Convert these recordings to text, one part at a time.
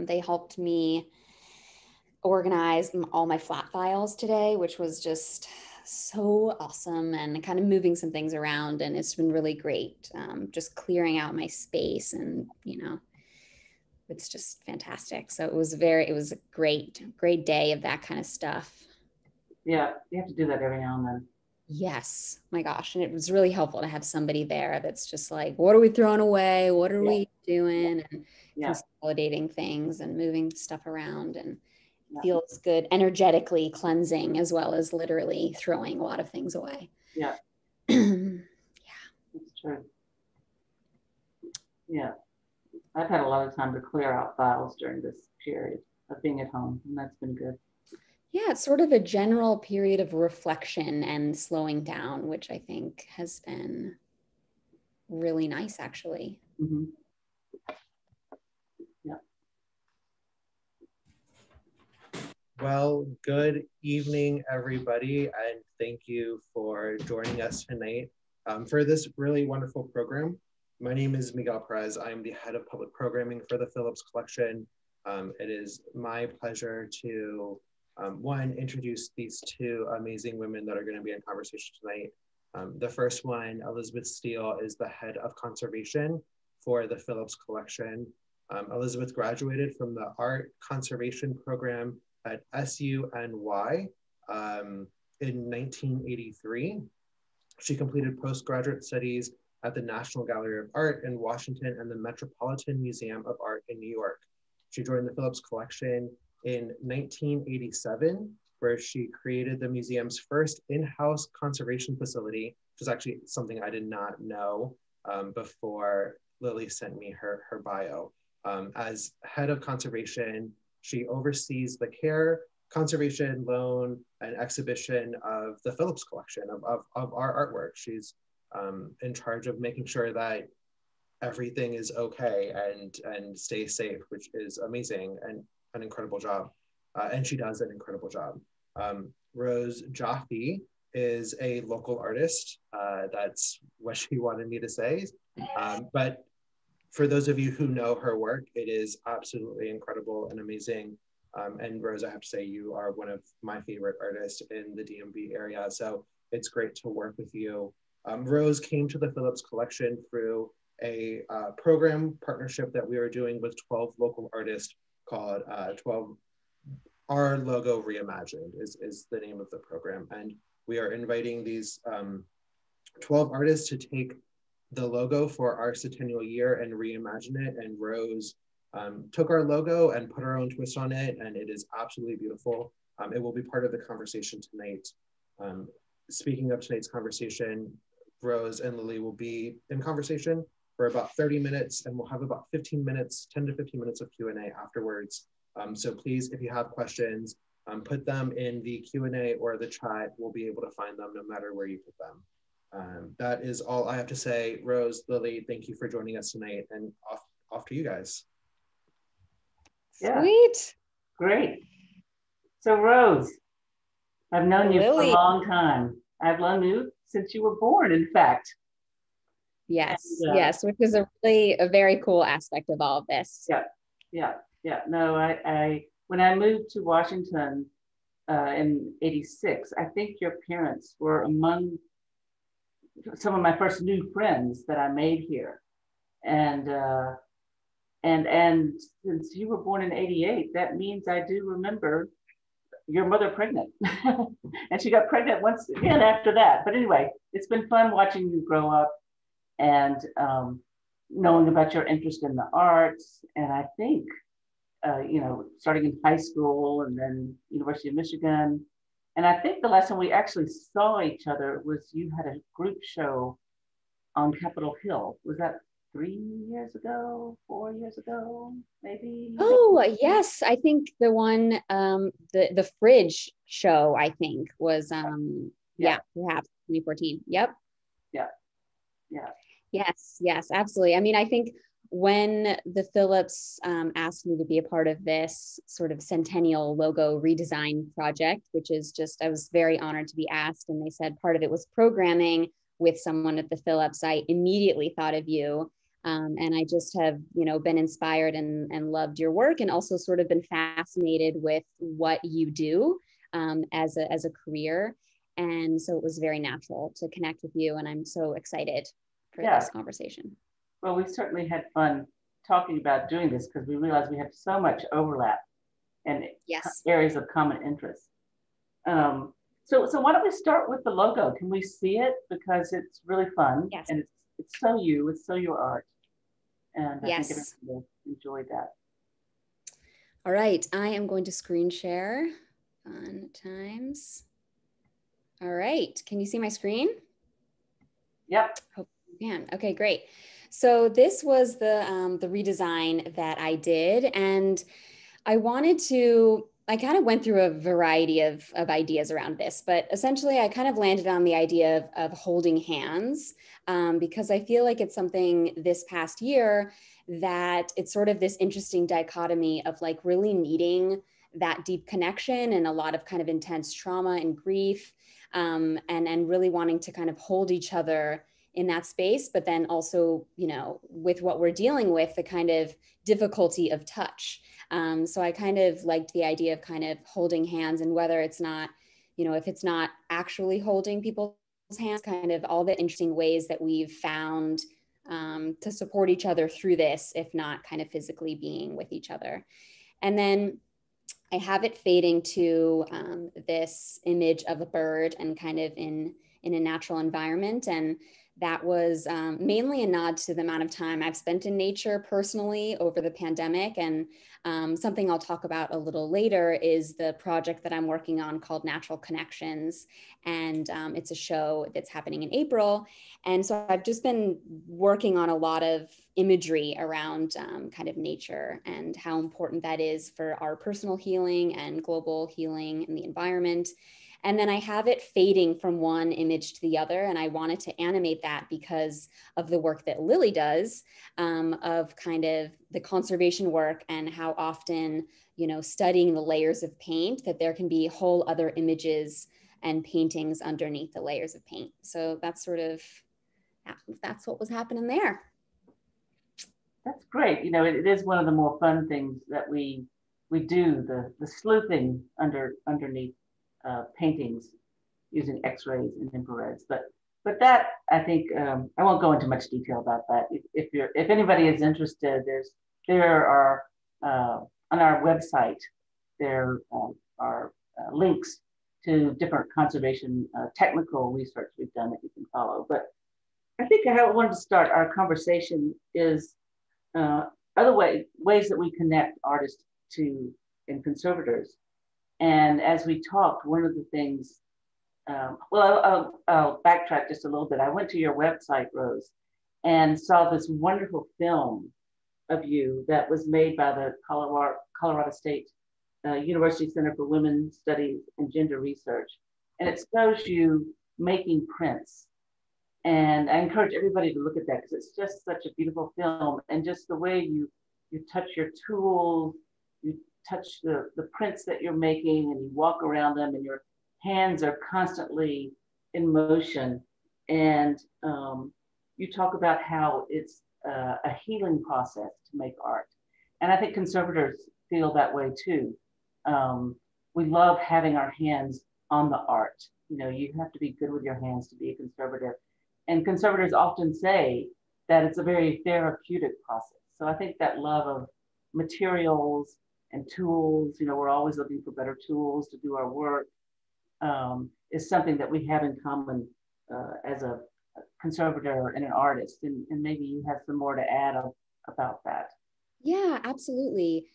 They helped me organize all my flat files today, which was just so awesome, and kind of moving some things around. And it's been really great, just clearing out my space, and, it's just fantastic. So it was a great day of that kind of stuff. Yeah, you have to do that every now and then. Yes, my gosh. And it was really helpful to have somebody there that's just like, what are we throwing away? What are we doing? And consolidating things and moving stuff around, and feels good, energetically cleansing, as well as literally throwing a lot of things away. Yeah. Yeah. That's true. Yeah. I've had a lot of time to clear out files during this period of being at home, and that's been good. Yeah, it's sort of a general period of reflection and slowing down, which I think has been really nice, actually. Mm-hmm. Yeah. Well, good evening, everybody, and thank you for joining us tonight for this really wonderful program. My name is Miguel Perez. I'm the head of public programming for the Phillips Collection. It is my pleasure to one, introduce these two amazing women that are going to be in conversation tonight. The first one, Elizabeth Steele, is the head of conservation for the Phillips Collection. Elizabeth graduated from the Art Conservation Program at SUNY in 1983. She completed postgraduate studies at the National Gallery of Art in Washington and the Metropolitan Museum of Art in New York. She joined the Phillips Collection in 1987, where she created the museum's first in-house conservation facility, which is actually something I did not know before Lily sent me her bio. As head of conservation, she oversees the care, conservation, loan, and exhibition of the Phillips Collection, of our artwork. She's in charge of making sure that everything is okay and stays safe, which is amazing and an incredible job. And she does an incredible job. Rose Jaffe is a local artist. That's what she wanted me to say. But for those of you who know her work, it is absolutely incredible and amazing. And Rose, I have to say, you are one of my favorite artists in the DMV area. So it's great to work with you. Rose came to the Phillips Collection through a program partnership that we are doing with 12 local artists called Our Logo Reimagined is the name of the program. And we are inviting these 12 artists to take the logo for our centennial year and reimagine it. And Rose took our logo and put her own twist on it, and it is absolutely beautiful. It will be part of the conversation tonight. Speaking of tonight's conversation, Rose and Lily will be in conversation for about 30 minutes, and we'll have about 15 minutes, 10 to 15 minutes of Q&A afterwards. So please, if you have questions, put them in the Q&A or the chat. We'll be able to find them no matter where you put them. That is all I have to say. Rose, Lily, thank you for joining us tonight, and off to you guys. Yeah. Sweet. Great. So Rose, I've known you for a Lily. long time. I've known you since you were born, in fact. Yes, And, yes, which is a very cool aspect of all of this. Yeah. No, I when I moved to Washington in '86, I think your parents were among some of my first new friends that I made here. And since you were born in '88, that means I do remember your mother pregnant. And she got pregnant once again after that. But anyway, it's been fun watching you grow up and knowing about your interest in the arts. And I think, starting in high school and then University of Michigan. And I think the last time we actually saw each other was you had a group show on Capitol Hill. Was that 3 years ago, 4 years ago, maybe? Oh, yes. I think the one, the Fridge show, I think was, perhaps 2014. Yep. Yeah. Yes, absolutely. I mean, I think when the Phillips asked me to be a part of this sort of centennial logo redesign project, which is just, I was very honored to be asked. And they said part of it was programming with someone at the Phillips. I immediately thought of you. And I just have, been inspired and loved your work, and also sort of been fascinated with what you do as a career. And so it was very natural to connect with you. And I'm so excited for this conversation. Well, we certainly had fun talking about doing this because we realized we have so much overlap and areas of common interest. So why don't we start with the logo? Can we see it? Because it's really fun. Yes. And it's so you, it's so your art. And I think everyone will enjoy that. All right, I am going to screen share. Fun times. All right, can you see my screen? Yep. Hope you can. Okay, great. So this was the redesign that I did, and I kind of went through a variety of ideas around this, but essentially I kind of landed on the idea of holding hands, because I feel like it's something this past year that it's sort of this interesting dichotomy of like really needing that deep connection and a lot of kind of intense trauma and grief, and really wanting to kind of hold each other in that space, but then also, with what we're dealing with, the kind of difficulty of touch. So I kind of liked the idea of kind of holding hands, and whether it's not, if it's not actually holding people's hands, kind of all the interesting ways that we've found to support each other through this, if not kind of physically being with each other. And then I have it fading to this image of a bird and kind of in a natural environment. And that was mainly a nod to the amount of time I've spent in nature personally over the pandemic. And something I'll talk about a little later is the project that I'm working on called Natural Connections. And it's a show that's happening in April. And so I've just been working on a lot of imagery around kind of nature and how important that is for our personal healing and global healing in the environment. And then I have it fading from one image to the other. And I wanted to animate that because of the work that Lily does, of kind of the conservation work and how often, studying the layers of paint, that there can be whole other images and paintings underneath the layers of paint. So that's what was happening there. That's great. It is one of the more fun things that we do, the sleuthing underneath paintings using X-rays and infrareds. But that, I think, I won't go into much detail about that. If anybody is interested, there are on our website there are links to different conservation technical research we've done that you can follow. But I think how I wanted to start our conversation is other ways that we connect artists to and conservators. And as we talked, one of the things, I'll backtrack just a little bit. I went to your website, Rose, and saw this wonderful film of you that was made by the Colorado State University Center for Women's Studies and Gender Research. And it shows you making prints. And I encourage everybody to look at that because it's just such a beautiful film. And just the way you touch your tools, you touch the prints that you're making, and you walk around them, and your hands are constantly in motion. And you talk about how it's a healing process to make art. And I think conservators feel that way too. We love having our hands on the art. You have to be good with your hands to be a conservator. And conservators often say that it's a very therapeutic process. So I think that love of materials and tools, we're always looking for better tools to do our work, is something that we have in common as a conservator and an artist. And maybe you have some more to add about that. Yeah, absolutely.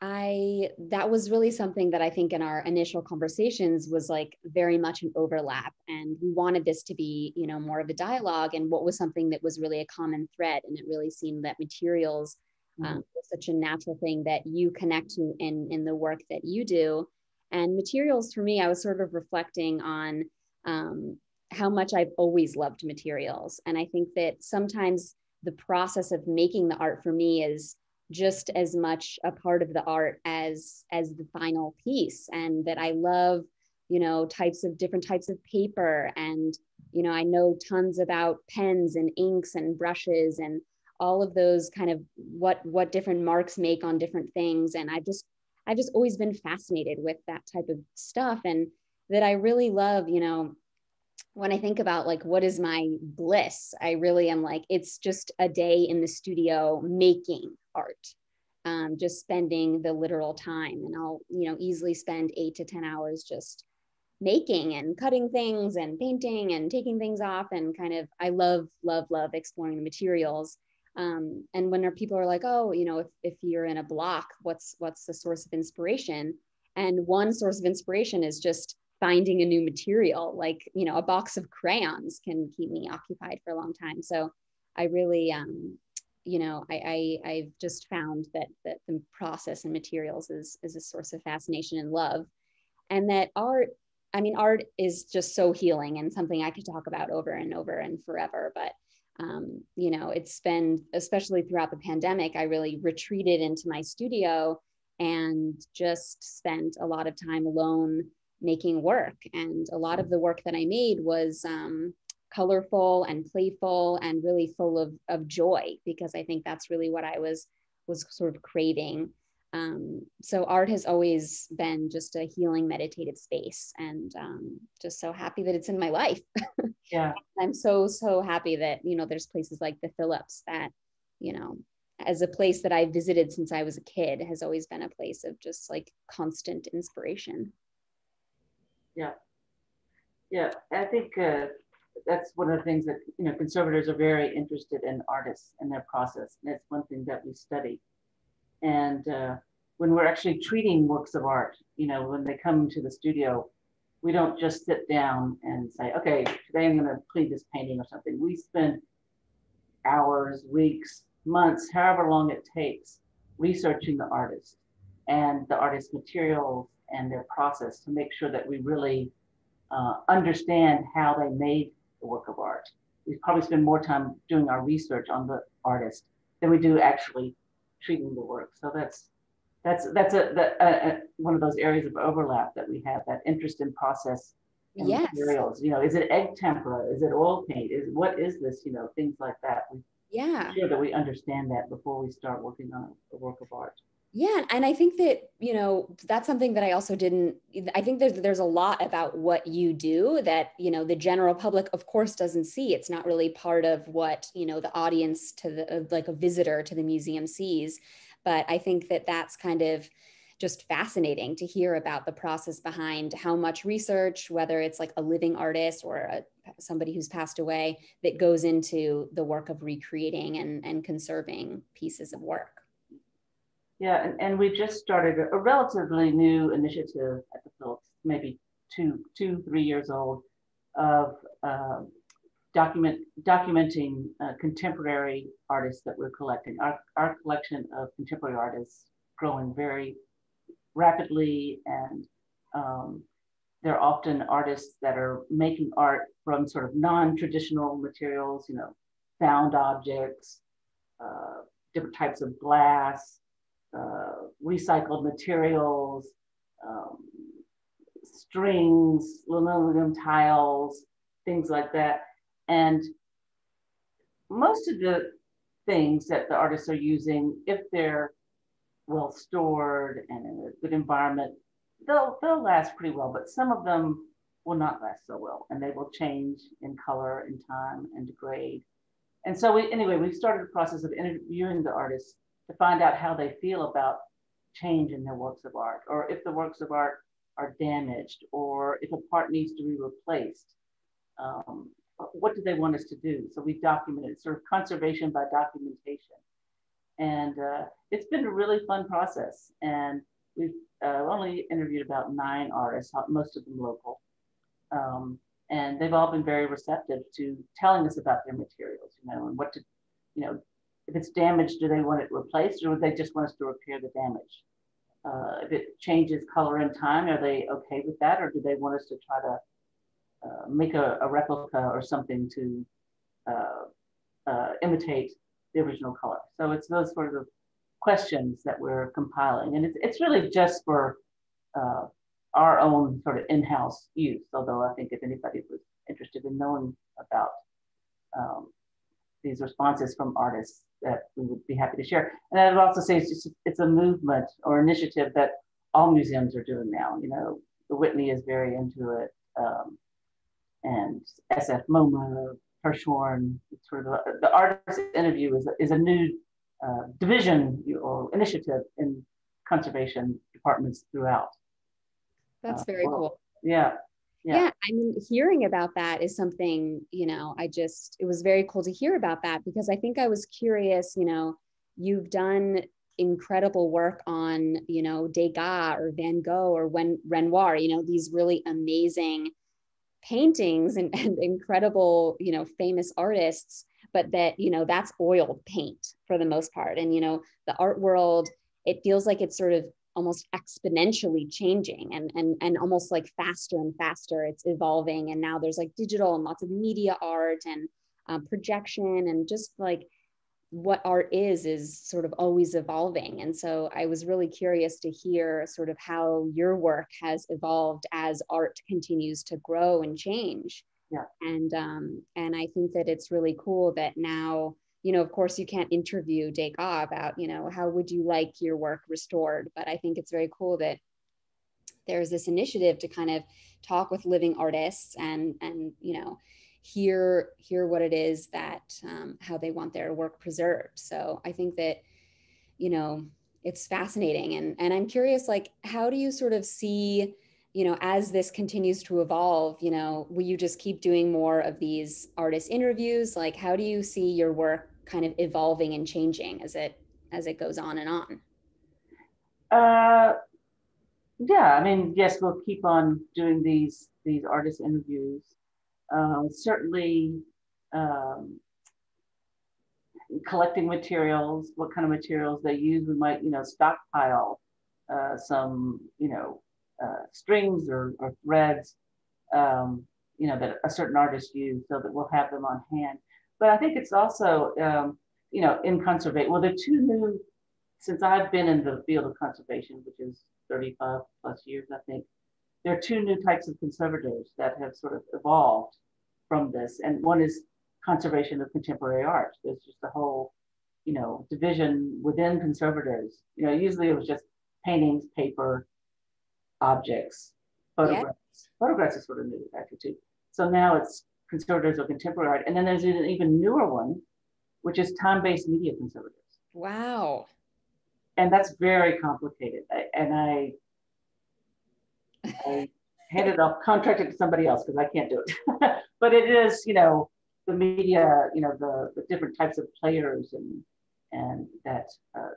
That was really something that I think in our initial conversations was like very much an overlap, and we wanted this to be, more of a dialogue, and what was something that was really a common thread. And it really seemed that materials was such a natural thing that you connect to in the work that you do. And materials for me, I was sort of reflecting on how much I've always loved materials. And I think that sometimes the process of making the art for me is just as much a part of the art as the final piece. And that I love, different types of paper. And, I know tons about pens and inks and brushes and all of those kind of what different marks make on different things. And I've just always been fascinated with that type of stuff, and that I really love, you know, when I think about like, what is my bliss, I really am like, it's just a day in the studio making art, just spending the literal time. And I'll, you know, easily spend 8 to 10 hours just making and cutting things and painting and taking things off. And kind of, I love, love, love exploring the materials. And when people are like, oh, you know, if you're in a block, what's the source of inspiration? And one source of inspiration is just finding a new material. Like, you know, a box of crayons can keep me occupied for a long time. So I really, you know, I've just found that the process and materials is a source of fascination and love. And that art, I mean, art is just so healing and something I could talk about over and over and forever. But, you know, it's been, especially throughout the pandemic, I really retreated into my studio and just spent a lot of time alone making work. And a lot of the work that I made was colorful and playful and really full of joy, because I think that's really what I was sort of craving. So art has always been just a healing, meditative space, and just so happy that it's in my life. Yeah. I'm so happy that, you know, there's places like the Phillips that, you know, as a place that I visited since I was a kid, has always been a place of just like constant inspiration. Yeah. Yeah. I think that's one of the things that, you know, conservators are very interested in artists and their process. And it's one thing that we study. And when we're actually treating works of art, you know, when they come to the studio, we don't just sit down and say, okay, today I'm going to clean this painting or something. We spend hours, weeks, months, however long it takes, researching the artist and the artist's materials and their process to make sure that we really understand how they made the work of art. We probably spend more time doing our research on the artist than we do actually treating the work. So that's one of those areas of overlap that we have, that interest in process and Yes. materials. You know, is it egg tempera? Is it oil paint? What is this? You know, things like that. We Yeah. sure that we understand that before we start working on a work of art. Yeah, and I think that, you know, that's something that I also didn't, I think there's a lot about what you do that, you know, the general public, of course, doesn't see. It's not really part of what, you know, the audience to the, like a visitor to the museum sees. But I think that that's kind of just fascinating to hear about the process behind how much research, whether it's like a living artist or somebody who's passed away, that goes into the work of recreating and conserving pieces of work. Yeah, and we just started a relatively new initiative at the Phillips, maybe 3 years old, of documenting contemporary artists that we're collecting. Our collection of contemporary artists growing very rapidly, and they're often artists that are making art from sort of non-traditional materials, you know, found objects, different types of glass, recycled materials, um, strings, linoleum tiles, things like that. And most of the things that the artists are using, if they're well stored and in a good environment, they'll last pretty well, but some of them will not last so well, and they will change in color and time and degrade. And so we started a process of interviewing the artists to find out how they feel about change in their works of art, or if the works of art are damaged, or if a part needs to be replaced. What do they want us to do? So we documented, sort of conservation by documentation. And it's been a really fun process. And we've only interviewed about 9 artists, most of them local. And they've all been very receptive to telling us about their materials, you know, and what to, you know, if it's damaged, do they want it replaced, or would they just want us to repair the damage? If it changes color and time, are they okay with that, or do they want us to try to make a replica or something to imitate the original color? So it's those sort of questions that we're compiling, and it's really just for our own sort of in-house use. Although I think if anybody was interested in knowing about these responses from artists that we would be happy to share. And I would also say it's a movement or initiative that all museums are doing now. You know, the Whitney is very into it, and SF MoMA, Hirshhorn, sort of the artist interview is a new division or initiative in conservation departments throughout. That's very cool. Yeah. Yeah, I mean, hearing about that is something, you know, it was very cool to hear about that, because I think I was curious, you know, you've done incredible work on, you know, Degas or Van Gogh or Renoir, you know, these really amazing paintings and incredible, you know, famous artists, but that, you know, that's oiled paint for the most part. And, you know, the art world, it feels like it's sort of almost exponentially changing and almost like faster and faster it's evolving. And now there's like digital and lots of media art and projection, and just like what art is sort of always evolving. And so I was really curious to hear sort of how your work has evolved as art continues to grow and change. Yeah. And I think that it's really cool that now, you know, of course you can't interview Degas about, you know, how would you like your work restored? But I think it's very cool that there's this initiative to kind of talk with living artists and you know, hear what it is that, how they want their work preserved. So I think that, you know, it's fascinating. And I'm curious, like, how do you sort of see, you know, as this continues to evolve, you know, will you just keep doing more of these artist interviews? Like, how do you see your work kind of evolving and changing as it goes on and on? Yeah, I mean, yes, we'll keep on doing these artist interviews. Certainly, collecting materials, what kind of materials they use. We might, you know, stockpile some, you know, strings or threads, you know, that a certain artist used, so that we'll have them on hand. But I think it's also, you know, in conservation. Well, the two new, since I've been in the field of conservation, which is 35 plus years, I think, there are two new types of conservators that have sort of evolved from this. And one is conservation of contemporary art. There's just a whole, you know, division within conservators. You know, usually it was just paintings, paper, objects, photographs. Yeah. Photographs is sort of new actually too. So now it's conservators of contemporary art. And then there's an even newer one, which is time-based media conservators. Wow. And that's very complicated. I handed off, contracted to somebody else because I can't do it. But it is, you know, the media, you know, the different types of players and that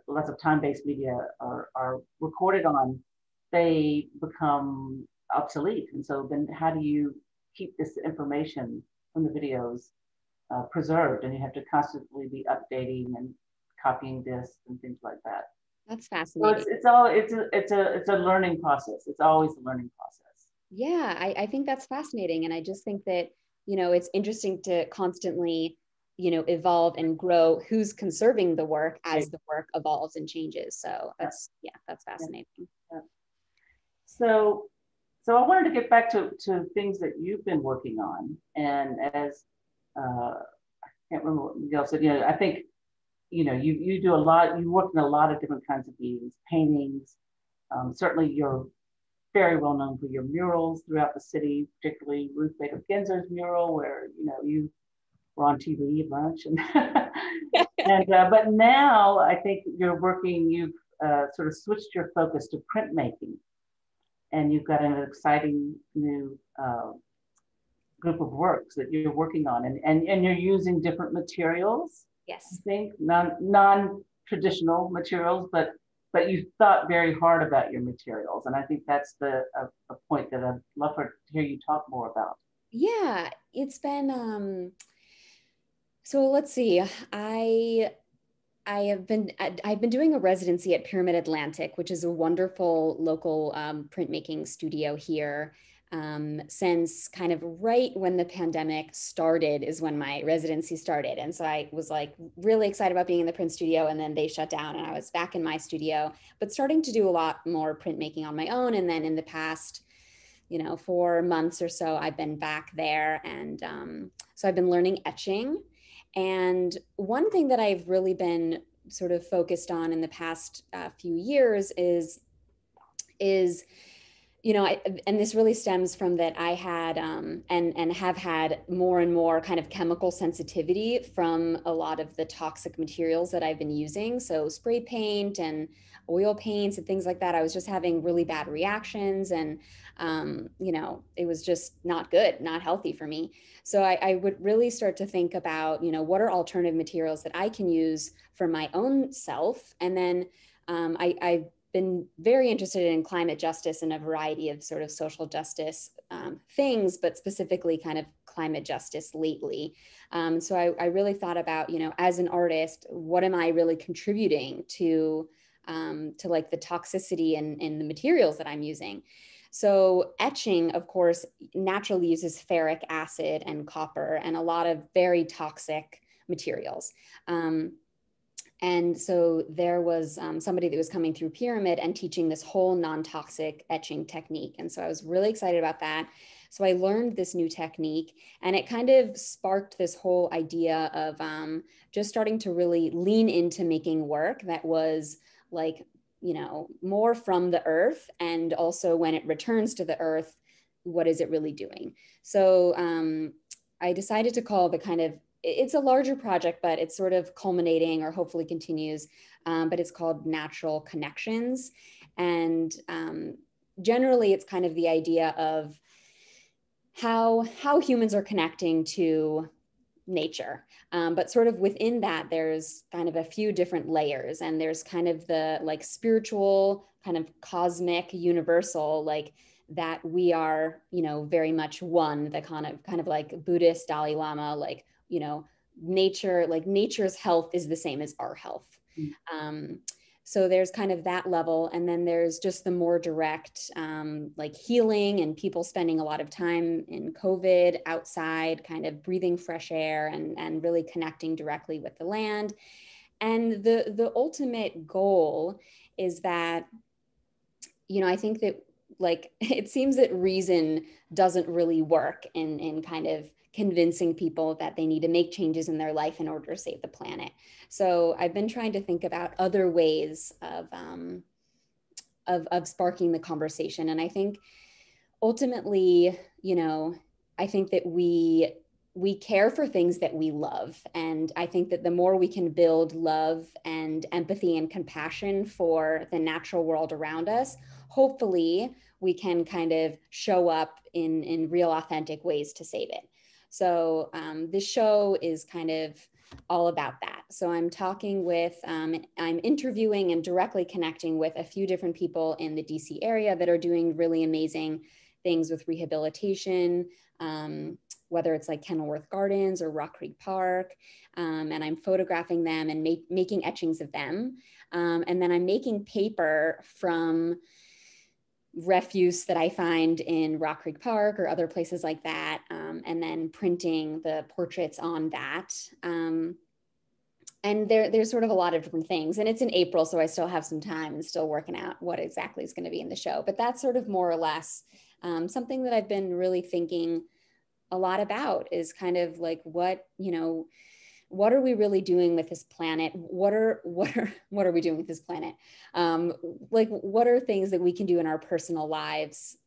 lots of time-based media are recorded on, they become obsolete. And so then how do you keep this information from the videos preserved? And you have to constantly be updating and copying discs and things like that. That's fascinating. So it's a learning process. It's always a learning process. Yeah, I think that's fascinating. And I just think that, you know, it's interesting to constantly, you know, evolve and grow who's conserving the work as the work evolves and changes. So that's fascinating. Yeah. So I wanted to get back to things that you've been working on. And as I can't remember what Miguel said, you know, I think, you know, you do a lot, you work in a lot of different kinds of mediums, paintings. Certainly you're very well known for your murals throughout the city, particularly Ruth Bader Ginsburg's mural, where, you know, you were on TV a bunch. And but now I think you've sort of switched your focus to printmaking. And you've got an exciting new group of works that you're working on, and you're using different materials. Yes. I think non-traditional materials, but you thought very hard about your materials, and I think that's a point that I'd love to hear you talk more about. Yeah, it's been so let's see. I've been doing a residency at Pyramid Atlantic, which is a wonderful local printmaking studio here. Since kind of right when the pandemic started is when my residency started. And so I was like really excited about being in the print studio, and then they shut down and I was back in my studio, but starting to do a lot more printmaking on my own. And then in the past, you know, 4 months or so, I've been back there. And so I've been learning etching. And one thing that I've really been sort of focused on in the past few years is and this really stems from that I had and have had more and more kind of chemical sensitivity from a lot of the toxic materials that I've been using. So spray paint and oil paints and things like that. I was just having really bad reactions, and it was just not good, not healthy for me. So I would really start to think about, what are alternative materials that I can use for my own self, and then I've been very interested in climate justice and a variety of sort of social justice things, but specifically kind of climate justice lately. So I really thought about, as an artist, what am I really contributing to like the toxicity in the materials that I'm using? So etching, of course, naturally uses ferric acid and copper and a lot of very toxic materials. And so there was somebody that was coming through Pyramid and teaching this whole non-toxic etching technique. And so I was really excited about that. So I learned this new technique, and it kind of sparked this whole idea of just starting to really lean into making work that was like, more from the earth. And also when it returns to the earth, what is it really doing? So I decided to call the kind of, it's a larger project, but it's sort of culminating or hopefully continues, but it's called Natural Connections. And generally it's kind of the idea of how humans are connecting to nature. But sort of within that, there's kind of a few different layers, and there's kind of the like spiritual, kind of cosmic, universal, like that we are, very much one, the kind of like Buddhist Dalai Lama, like, nature, like nature's health is the same as our health. So there's kind of that level. And then there's just the more direct, like healing and people spending a lot of time in COVID outside, kind of breathing fresh air and really connecting directly with the land. And the ultimate goal is that, I think that like, it seems that reason doesn't really work in kind of convincing people that they need to make changes in their life in order to save the planet. So I've been trying to think about other ways of sparking the conversation. And I think ultimately, I think that we care for things that we love. And I think that the more we can build love and empathy and compassion for the natural world around us, hopefully we can kind of show up in real authentic ways to save it. So this show is kind of all about that. So I'm talking with, I'm interviewing and directly connecting with a few different people in the DC area that are doing really amazing things with rehabilitation, whether it's like Kenilworth Gardens or Rock Creek Park. And I'm photographing them and making etchings of them. And then I'm making paper from refuse that I find in Rock Creek Park or other places like that, and then printing the portraits on that. And there's sort of a lot of different things. And it's in April, so I still have some time and still working out what exactly is going to be in the show. But that's sort of more or less something that I've been really thinking a lot about, is kind of like what are we really doing with this planet? What are we doing with this planet? Like, what are things that we can do in our personal lives,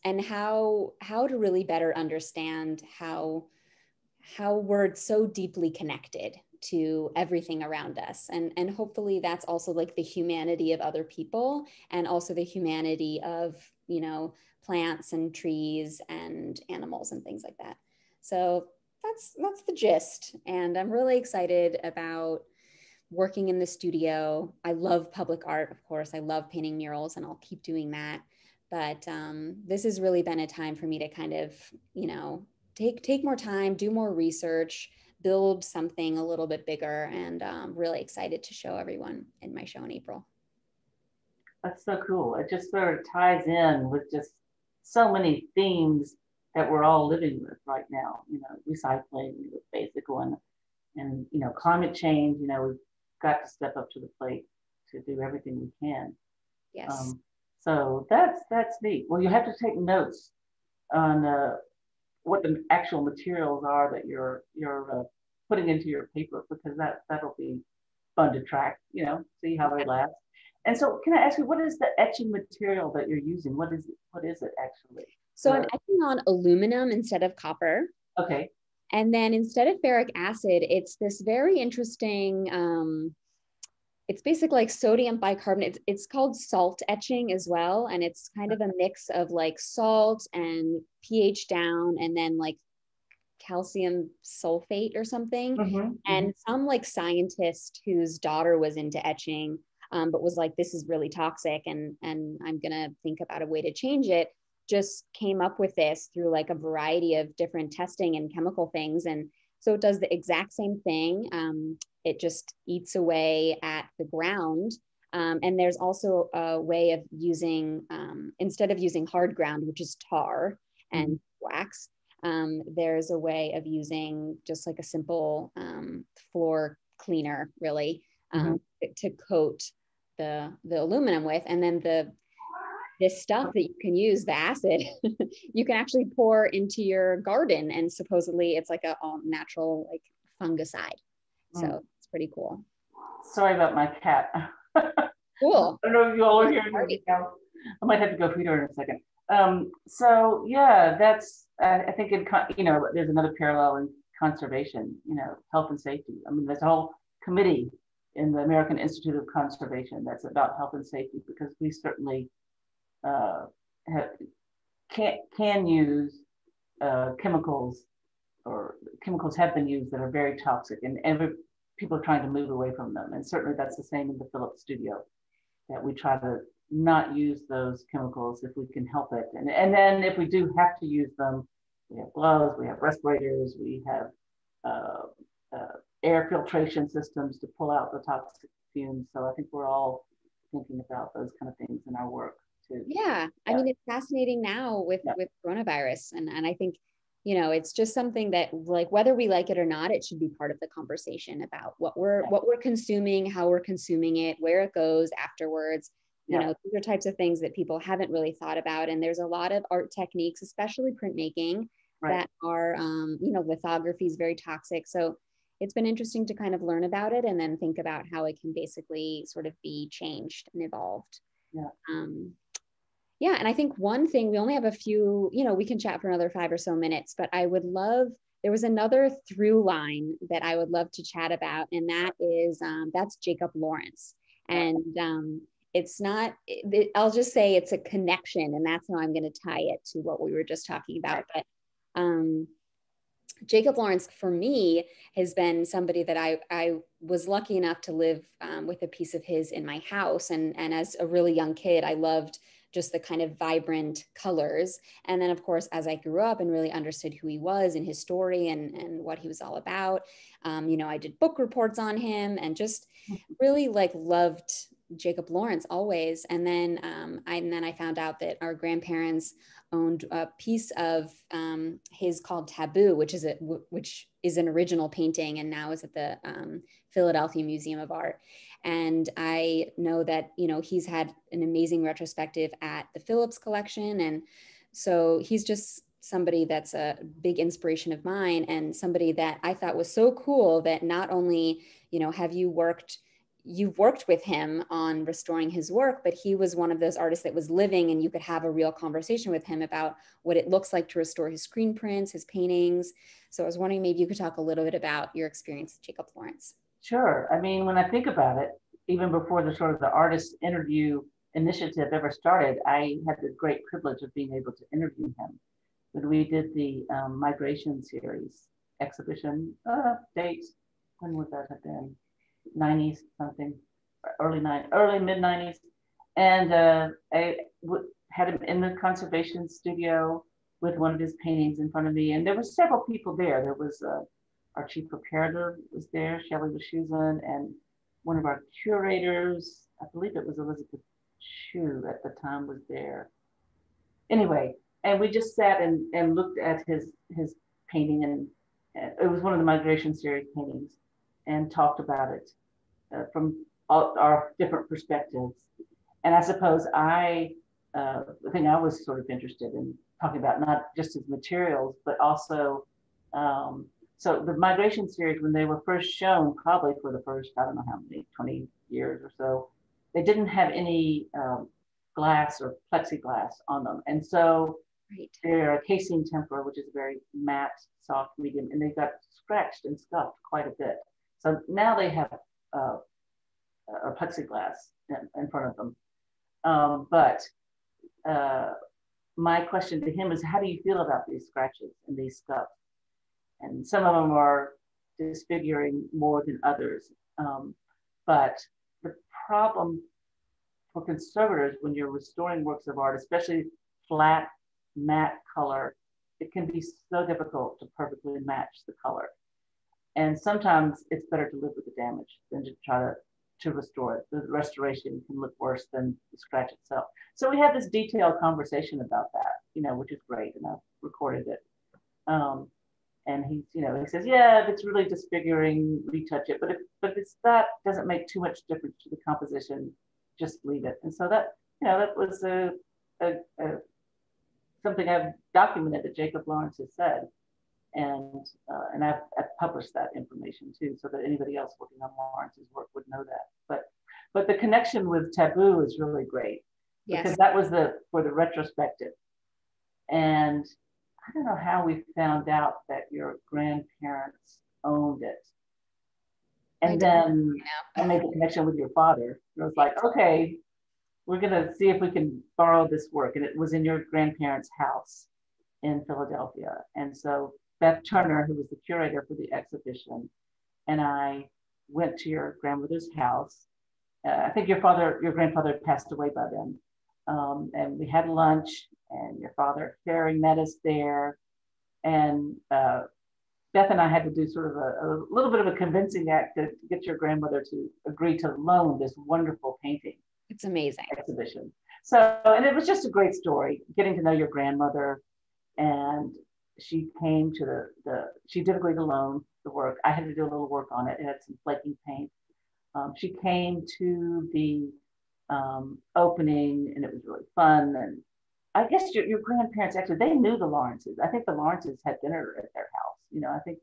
and how to really better understand how we're so deeply connected to everything around us, and hopefully that's also like the humanity of other people, and also the humanity of plants and trees and animals and things like that. So that's the gist. And I'm really excited about working in the studio. I love public art, of course. I love painting murals, and I'll keep doing that. But this has really been a time for me to kind of, take more time, do more research, build something a little bit bigger, and really excited to show everyone in my show in April. That's so cool. It just sort of ties in with just so many themes that we're all living with right now. Recycling, the basic one, and climate change. We've got to step up to the plate to do everything we can. Yes. So that's neat. Well, you have to take notes on what the actual materials are that you're putting into your paper, because that'll be fun to track, see how they last. And so can I ask you, what is the etching material that you're using? What is it actually? So I'm etching on aluminum instead of copper. Okay. And then instead of ferric acid, it's this very interesting, it's basically like sodium bicarbonate. It's called salt etching as well. And it's kind of a mix of like salt and pH down, and then like calcium sulfate or something. Mm-hmm. And some like scientist whose daughter was into etching, but was like, this is really toxic, and I'm gonna think about a way to change it, just came up with this through like a variety of different testing and chemical things. And so it does the exact same thing. It just eats away at the ground. And there's also a way of using, instead of using hard ground, which is tar and wax, there's a way of using just like a simple floor cleaner, really, to coat the aluminum with. And then this stuff that you can use, the acid, you can actually pour into your garden, and supposedly it's like a natural like fungicide. So it's pretty cool. Sorry about my cat. Cool. I don't know if you all are hearing her now. I might have to go feed her in a second. So yeah, that's, I think there's another parallel in conservation, health and safety. I mean, there's a whole committee in the American Institute of Conservation that's about health and safety, because we certainly can use chemicals, or chemicals have been used that are very toxic, and people are trying to move away from them. And certainly that's the same in the Phillips studio, that we try to not use those chemicals if we can help it. And then if we do have to use them, we have gloves, we have respirators, we have air filtration systems to pull out the toxic fumes. So I think we're all thinking about those kind of things in our work too. Yeah. I mean, it's fascinating now with coronavirus. And I think, it's just something that, like, whether we like it or not, it should be part of the conversation about what we're consuming, how we're consuming it, where it goes afterwards. These are types of things that people haven't really thought about. And there's a lot of art techniques, especially printmaking, that are, lithography is very toxic. So it's been interesting to kind of learn about it and then think about how it can basically sort of be changed and evolved. And I think one thing, we only have a few, we can chat for another 5 or so minutes, but I would love, there was another through line that I would love to chat about, and that is, that's Jacob Lawrence. And it's not, I'll just say it's a connection, and that's how I'm going to tie it to what we were just talking about. But Jacob Lawrence, for me, has been somebody that I was lucky enough to live with a piece of his in my house. And as a really young kid, I loved just the kind of vibrant colors. And then, of course, as I grew up and really understood who he was and his story and what he was all about, I did book reports on him and just really loved Jacob Lawrence always. And then I found out that our grandparents owned a piece of his called Taboo, which is an original painting and now is at the Philadelphia Museum of Art. And I know that, he's had an amazing retrospective at the Phillips collection. And so he's just somebody that's a big inspiration of mine, and somebody that I thought was so cool that not only, have you've worked with him on restoring his work, but he was one of those artists that was living, and you could have a real conversation with him about what it looks like to restore his screen prints, his paintings. So I was wondering, maybe you could talk a little bit about your experience with Jacob Lawrence. Sure. I mean, when I think about it, even before the artist interview initiative ever started, I had the great privilege of being able to interview him. When we did the Migration series exhibition, date, when would that have been? 90s something, early mid 90s. And I had him in the conservation studio with one of his paintings in front of me. And there were several people there. There was our chief preparator was there, Shelley Washuzan, and one of our curators, I believe it was Elizabeth Chu at the time, was there. Anyway, and we just sat and looked at his painting, and it was one of the Migration series paintings, and talked about it from all our different perspectives. And I suppose I the thing I was sort of interested in talking about, not just as materials, but also, so the migration series, when they were first shown, probably for the first, I don't know how many, 20 years or so, they didn't have any glass or plexiglass on them. And so Right. they're a casein tempera, which is a very matte, soft medium, and they got scratched and scuffed quite a bit. So now they have a plexiglass in front of them. But my question to him is, how do you feel about these scratches and these scuffs? And some of them are disfiguring more than others. But the problem for conservators when you're restoring works of art, especially flat, matte color, it can be so difficult to perfectly match the color. And sometimes it's better to live with the damage than to try to restore it. The restoration can look worse than the scratch itself. So we had this detailed conversation about that, which is great, and I've recorded it. And he's, he says, yeah, if it's really disfiguring, retouch it. But if it's that doesn't make too much difference to the composition, just leave it. And so that, that was something I've documented that Jacob Lawrence has said. And I've published that information too, so that anybody else working on Lawrence's work would know that. But the connection with taboo is really great, because that was for the retrospective. And I don't know how we found out that your grandparents owned it. And then I made the connection with your father. It was like, okay, we're gonna see if we can borrow this work. And it was in your grandparents' house in Philadelphia. And so Beth Turner, who was the curator for the exhibition, and I went to your grandmother's house. I think your grandfather passed away by then. And we had lunch, and your father, Ferry, met us there. And Beth and I had to do sort of a little bit of a convincing act to get your grandmother to agree to loan this wonderful painting. It's amazing. Exhibition. So, and it was just a great story, getting to know your grandmother. And she came to she did agree to loan the work. I had to do a little work on it. It had some flaking paint. She came to the opening, and it was really fun. And I guess your grandparents, actually, they knew the Lawrences. I think the Lawrences had dinner at their house. I think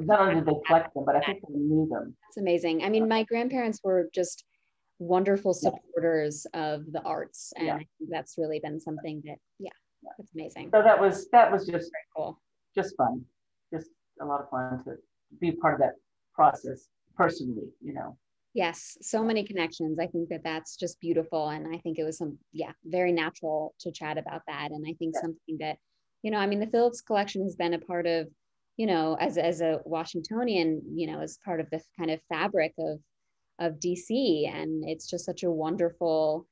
not only did they collect them, but I think they knew them. It's amazing. I mean, my grandparents were just wonderful supporters of the arts. And I think that's really been something that, it's amazing. So that was just very cool. Just fun. Just a lot of fun to be part of that process personally, Yes, so many connections. I think that that's just beautiful. And I think it was very natural to chat about that. And I think something that, I mean, the Phillips collection has been a part of, as a Washingtonian, as part of the kind of fabric of DC. And it's just such a wonderful,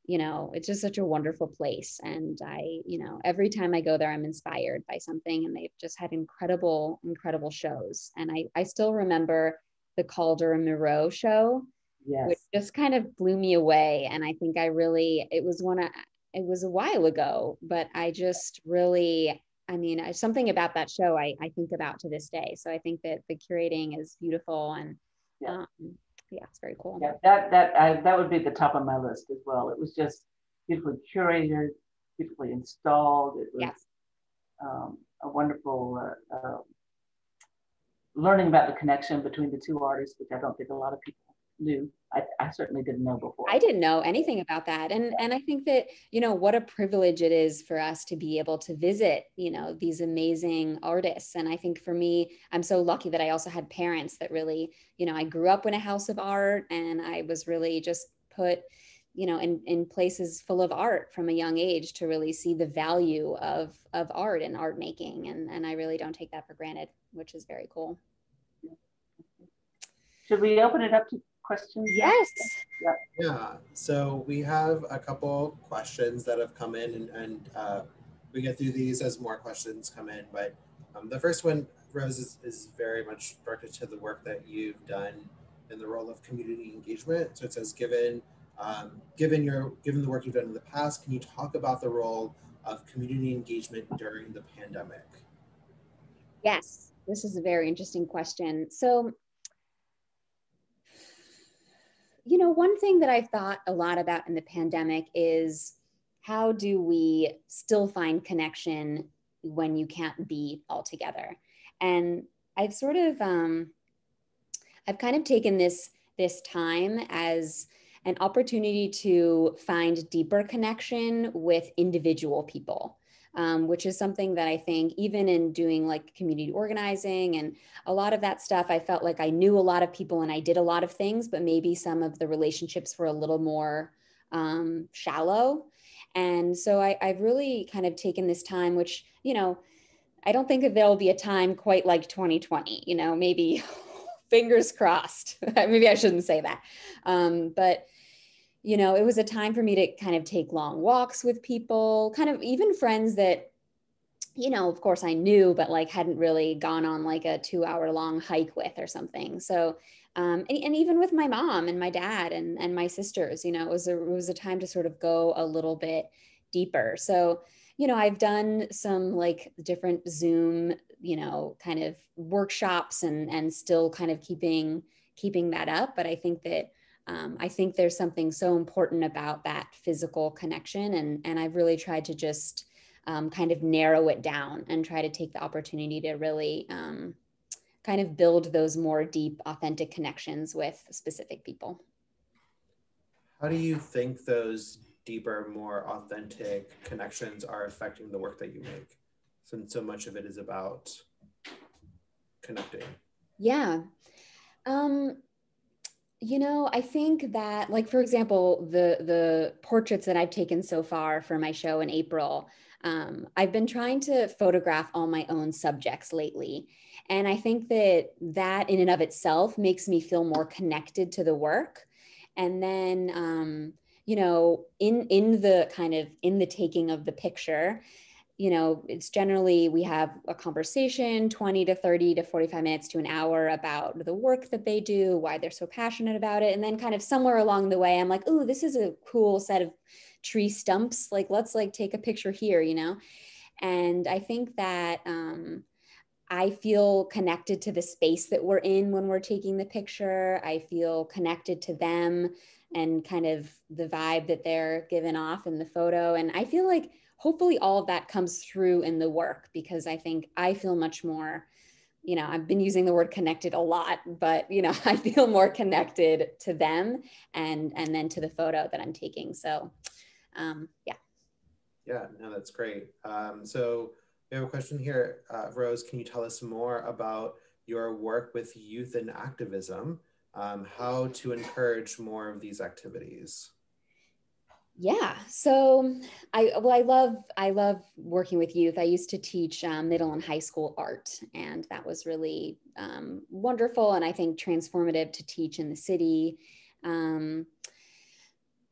it's just such a wonderful place. And I, every time I go there, I'm inspired by something, and they've just had incredible, incredible shows. And I still remember the Calder and Moreau show, which just kind of blew me away. And I think it was a while ago, but I just really, something about that show I think about to this day. So I think that the curating is beautiful, and it's very cool. Yeah, that would be at the top of my list as well. It was just beautifully curated, beautifully installed. It was a wonderful learning about the connection between the two artists, which I don't think a lot of people knew. I certainly didn't know before. I didn't know anything about that. And I think that, what a privilege it is for us to be able to visit, these amazing artists. And I think for me, I'm so lucky that I also had parents that really, I grew up in a house of art, and I was really just put, in places full of art from a young age to really see the value of art and art making. And I really don't take that for granted, which is very cool. Should we open it up to questions? Yes. Yeah. So we have a couple questions that have come in, and we get through these as more questions come in. But the first one, Rose, is very much directed to the work that you've done in the role of community engagement. So it says, given the work you've done in the past, can you talk about the role of community engagement during the pandemic? Yes, this is a very interesting question. So, one thing that I've thought a lot about in the pandemic is how do we still find connection when you can't be all together? And I've sort of, I've kind of taken this time as an opportunity to find deeper connection with individual people, which is something that I think even in doing like community organizing and a lot of that stuff, I felt like I knew a lot of people and I did a lot of things, but maybe some of the relationships were a little more shallow. And so I've really kind of taken this time, which, you know, I don't think that there'll be a time quite like 2020, you know, maybe fingers crossed. Maybe I shouldn't say that. But, you know, it was a time for me to kind of take long walks with people, kind of even friends that, you know, of course I knew, but like hadn't really gone on like a 2 hour long hike with or something. So, and even with my mom and my dad and my sisters, you know, it was a time to sort of go a little bit deeper. So, you know, I've done some like different Zoom, you know, kind of workshops and still kind of keeping that up. But I think that I think there's something so important about that physical connection, and I've really tried to just kind of narrow it down and try to take the opportunity to really kind of build those more deep, authentic connections with specific people. How do you think those deeper, more authentic connections are affecting the work that you make, since so much of it is about connecting? Yeah. Um, you know, I think that, like, for example, the portraits that I've taken so far for my show in April, I've been trying to photograph all my own subjects lately. And I think that that in and of itself makes me feel more connected to the work. And then, you know, in the kind of in the taking of the picture, you know, it's generally we have a conversation 20 to 30 to 45 minutes to an hour about the work that they do, why they're so passionate about it. And then kind of somewhere along the way, I'm like, oh, this is a cool set of tree stumps. Like, let's like take a picture here, you know? And I think that I feel connected to the space that we're in when we're taking the picture. I feel connected to them and kind of the vibe that they're giving off in the photo. And I feel like hopefully all of that comes through in the work, because I think I feel much more, you know, I've been using the word connected a lot, but you know, I feel more connected to them and then to the photo that I'm taking. So yeah. Yeah, no, that's great. So we have a question here. Rose, can you tell us more about your work with youth and activism, how to encourage more of these activities? Yeah, so I love working with youth. I used to teach middle and high school art, and that was really wonderful and I think transformative to teach in the city. Um,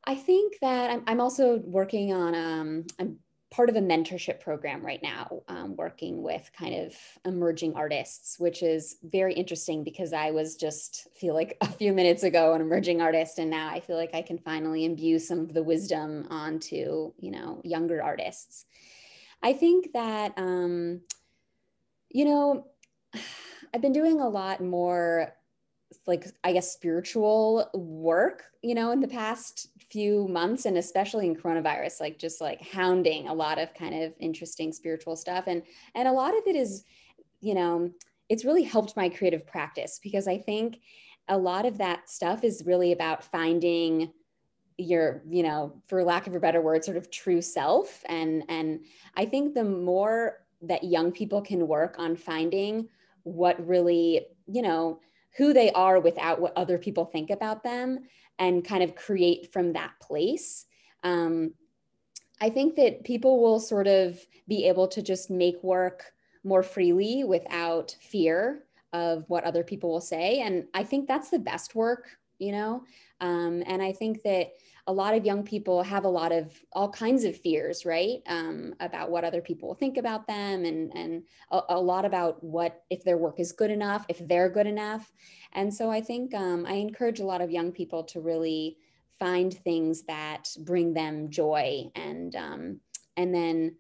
I think that I'm also working on, I'm part of a mentorship program right now, working with kind of emerging artists, which is very interesting because I was just feel like a few minutes ago an emerging artist. And now I feel like I can finally imbue some of the wisdom onto, you know, younger artists. I think that, you know, I've been doing a lot more like I guess spiritual work, you know, in the past few months and especially in coronavirus, like just like hounding a lot of kind of interesting spiritual stuff. And a lot of it is, you know, it's really helped my creative practice because I think a lot of that stuff is really about finding your, you know, for lack of a better word, sort of true self. And I think the more that young people can work on finding what really, you know, who they are without what other people think about them and kind of create from that place. I think that people will sort of be able to just make work more freely without fear of what other people will say. And I think that's the best work, you know? And I think that a lot of young people have a lot of all kinds of fears, right? About what other people will think about them and a lot about what, if their work is good enough, if they're good enough. And so I think I encourage a lot of young people to really find things that bring them joy and then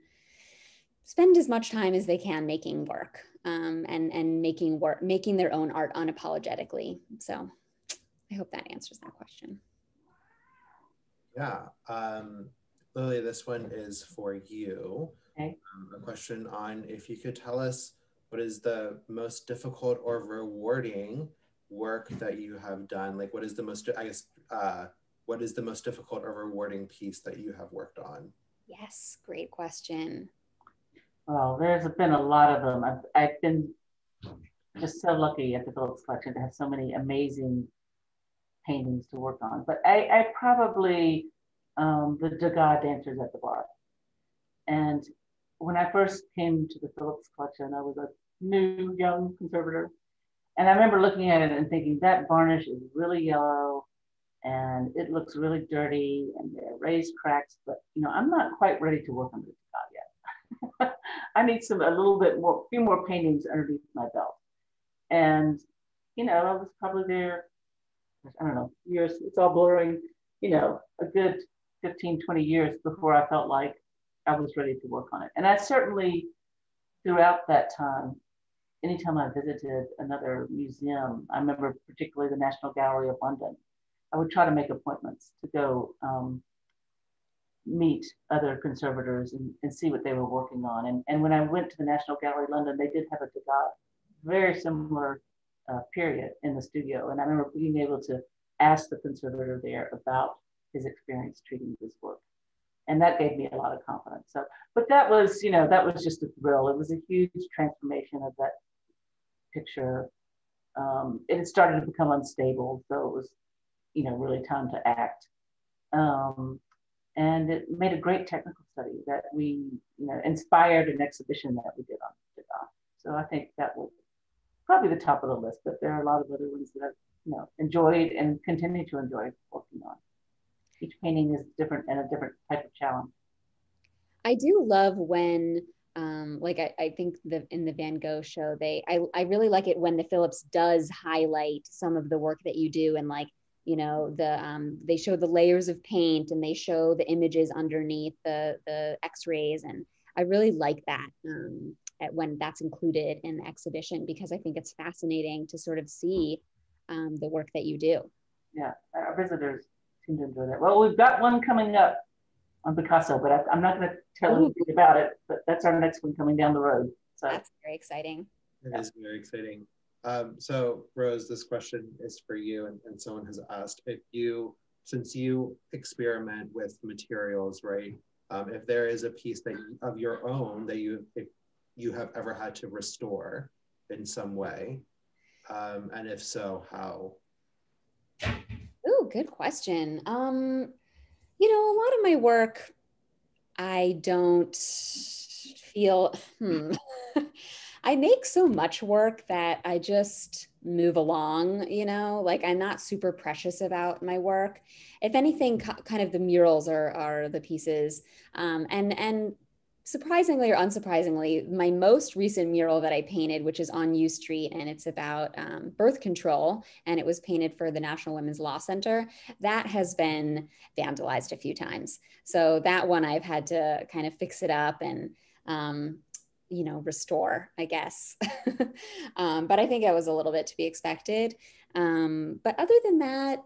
spend as much time as they can making work and making their own art unapologetically. So I hope that answers that question. Yeah. Lily, this one is for you. Okay. A question on if you could tell us what is the most difficult or rewarding work that you have done? Like, what is the most, I guess, what is the most difficult or rewarding piece that you have worked on? Yes, great question. Well, there's been a lot of them. I've been just so lucky at the Phillips collection to have so many amazing paintings to work on. But I probably the Degas dancers at the bar. And when I first came to the Phillips collection, I was a new young conservator. And I remember looking at it and thinking that varnish is really yellow and it looks really dirty and there are raised cracks, but I'm not quite ready to work on the Degas yet. I need a little bit more, few more paintings underneath my belt. And, I was probably there, I don't know, years, it's all blurring, a good 15, 20 years before I felt like I was ready to work on it. And I certainly, throughout that time, anytime I visited another museum, I remember particularly the National Gallery of London, I would try to make appointments to go meet other conservators and see what they were working on. And when I went to the National Gallery of London, they did have a Degas, very similar period in the studio. And I remember being able to ask the conservator there about his experience treating this work. And that gave me a lot of confidence. So, but that was just a thrill. It was a huge transformation of that picture. It had started to become unstable, so it was, really time to act. And it made a great technical study that we, inspired an exhibition that we did on Degas. So I think that was probably the top of the list, but there are a lot of other ones that I've, enjoyed and continue to enjoy working on. Each painting is different and a different type of challenge. I do love when like I think in the Van Gogh show, I really like it when the Phillips does highlight some of the work that you do, and like, they show the layers of paint and they show the images underneath the x-rays. And I really like that when that's included in the exhibition, because I think it's fascinating to sort of see the work that you do. Yeah, our visitors seem to enjoy that. Well, we've got one coming up on Picasso, but I'm not going to tell anything about it, but that's our next one coming down the road. So that's very exciting. It is very exciting. So Rose, this question is for you, and someone has asked since you experiment with materials, right? If there is a piece of your own that if you have ever had to restore in some way, and if so, how? Oh, good question. A lot of my work, I don't feel, I make so much work that I just move along, like I'm not super precious about my work. If anything, kind of the murals are the pieces. And surprisingly or unsurprisingly, my most recent mural that I painted, which is on U Street, and it's about birth control, and it was painted for the National Women's Law Center, that has been vandalized a few times. So that one I've had to kind of fix it up and, restore, I guess. But I think it was a little bit to be expected. But other than that,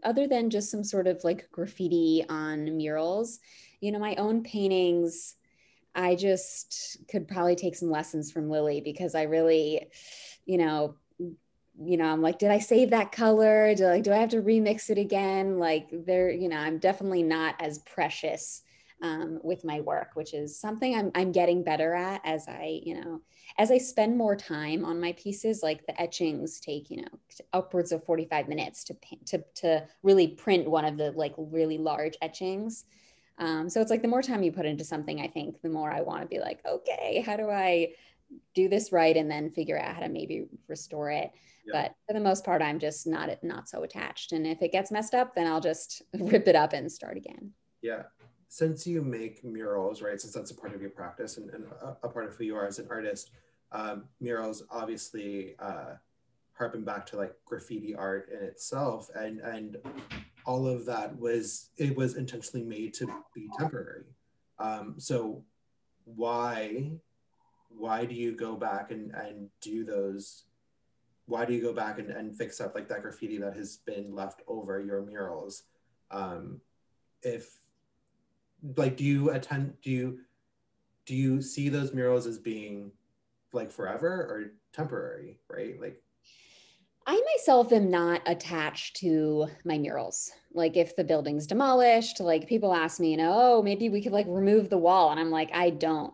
other than just some sort of like graffiti on murals, my own paintings, I just could probably take some lessons from Lily, because I really, I'm like, did I save that color? Do I have to remix it again? Like I'm definitely not as precious with my work, which is something I'm getting better at as I spend more time on my pieces. Like the etchings take, upwards of 45 minutes to really print one of the like really large etchings. So it's like the more time you put into something, I think the more I want to be like, okay, how do I do this right? And then figure out how to maybe restore it. Yeah. But for the most part, I'm just not so attached. And if it gets messed up, then I'll just rip it up and start again. Yeah. Since you make murals, right, since that's a part of your practice and a part of who you are as an artist, murals obviously harken back to like graffiti art in itself, and all of that was intentionally made to be temporary. So why do you go back and do those? Why do you go back and fix up like that graffiti that has been left over your murals? If like, do you see those murals as being like forever or temporary, right? Like, I myself am not attached to my murals. Like if the building's demolished, like people ask me, oh, maybe we could like remove the wall. And I'm like, I don't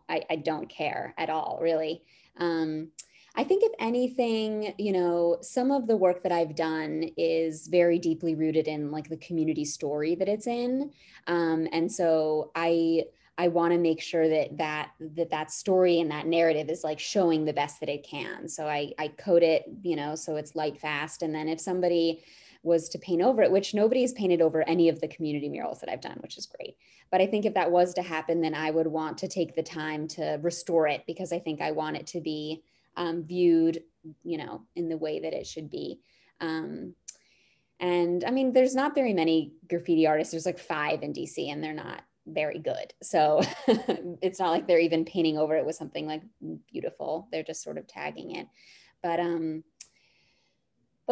care at all, really. Um, I think if anything, some of the work that I've done is very deeply rooted in like the community story that it's in. And so I want to make sure that story and that narrative is like showing the best that it can. So I code it, so it's light fast. And then if somebody was to paint over it, which nobody's painted over any of the community murals that I've done, which is great. But I think if that was to happen, then I would want to take the time to restore it because I think I want it to be viewed, in the way that it should be. And I mean, there's not very many graffiti artists. There's like 5 in DC and they're not very good. So it's not like they're even painting over it with something like beautiful. They're just sort of tagging it. But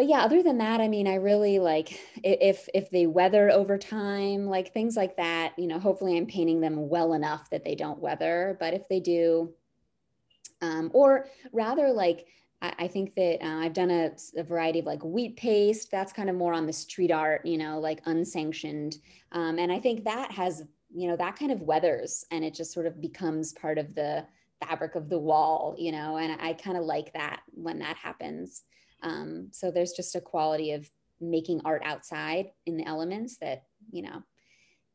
yeah, other than that, I mean, I really like if they weather over time, like things like that, hopefully I'm painting them well enough that they don't weather. But if they do, or rather like I think that I've done a variety of like wheat paste. That's kind of more on the street art, like unsanctioned. And I think that has, that kind of weathers and it just sort of becomes part of the fabric of the wall, and I kind of like that when that happens. So there's just a quality of making art outside in the elements that,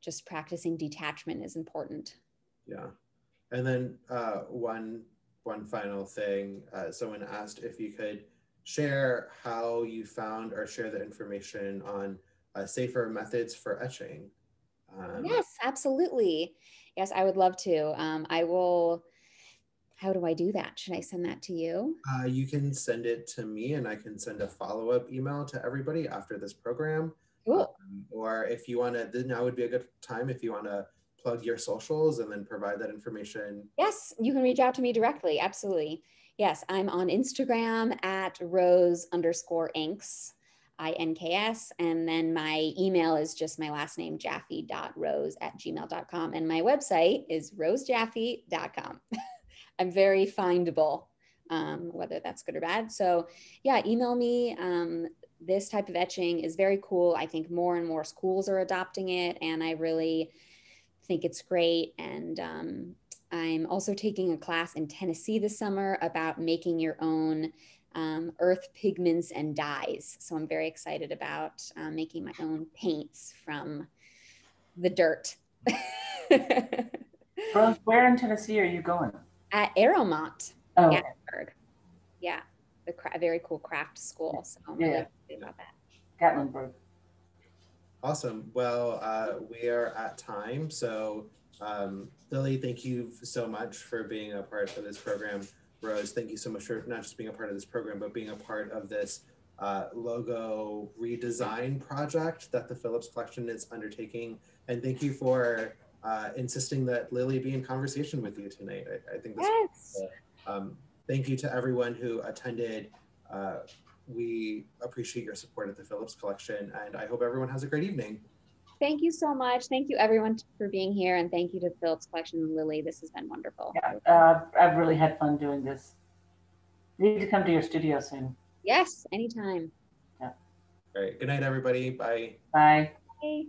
just practicing detachment is important. yeah. And then one final thing, someone asked if you could share how you found or share the information on safer methods for etching. Yes, absolutely. Yes, I would love to. I will. How do I do that? Should I send that to you? You can send it to me and I can send a follow-up email to everybody after this program. Cool. Or if you want to, then now would be a good time if you want to plug your socials and then provide that information. Yes, you can reach out to me directly. Absolutely. Yes, I'm on Instagram at rose_inks, INKS. And then my email is just my last name, jaffe.rose@gmail.com. And my website is rosejaffe.com. I'm very findable, whether that's good or bad. So yeah, email me. This type of etching is very cool. I think more and more schools are adopting it. And I really think it's great. And I'm also taking a class in Tennessee this summer about making your own earth pigments and dyes. So I'm very excited about making my own paints from the dirt. Rose, where in Tennessee are you going? At Aeromont, Oh, Gatlinburg. Yeah, a very cool craft school. So I'm really excited about that. Gatlinburg. Awesome. Well, we are at time. So, Lily, thank you so much for being a part of this program. Rose, thank you so much for not just being a part of this program, but being a part of this logo redesign project that the Phillips collection is undertaking. And thank you for insisting that Lily be in conversation with you tonight. I think this Yes. thank you to everyone who attended. We appreciate your support at the Phillips collection, and I hope everyone has a great evening. Thank you so much. Thank you everyone for being here. And thank you to Phillips Collection and Lily. This has been wonderful. Yeah, I've really had fun doing this. Need to come to your studio soon. Yes, anytime. Yeah. All right. Good night, everybody. Bye. Bye. Bye.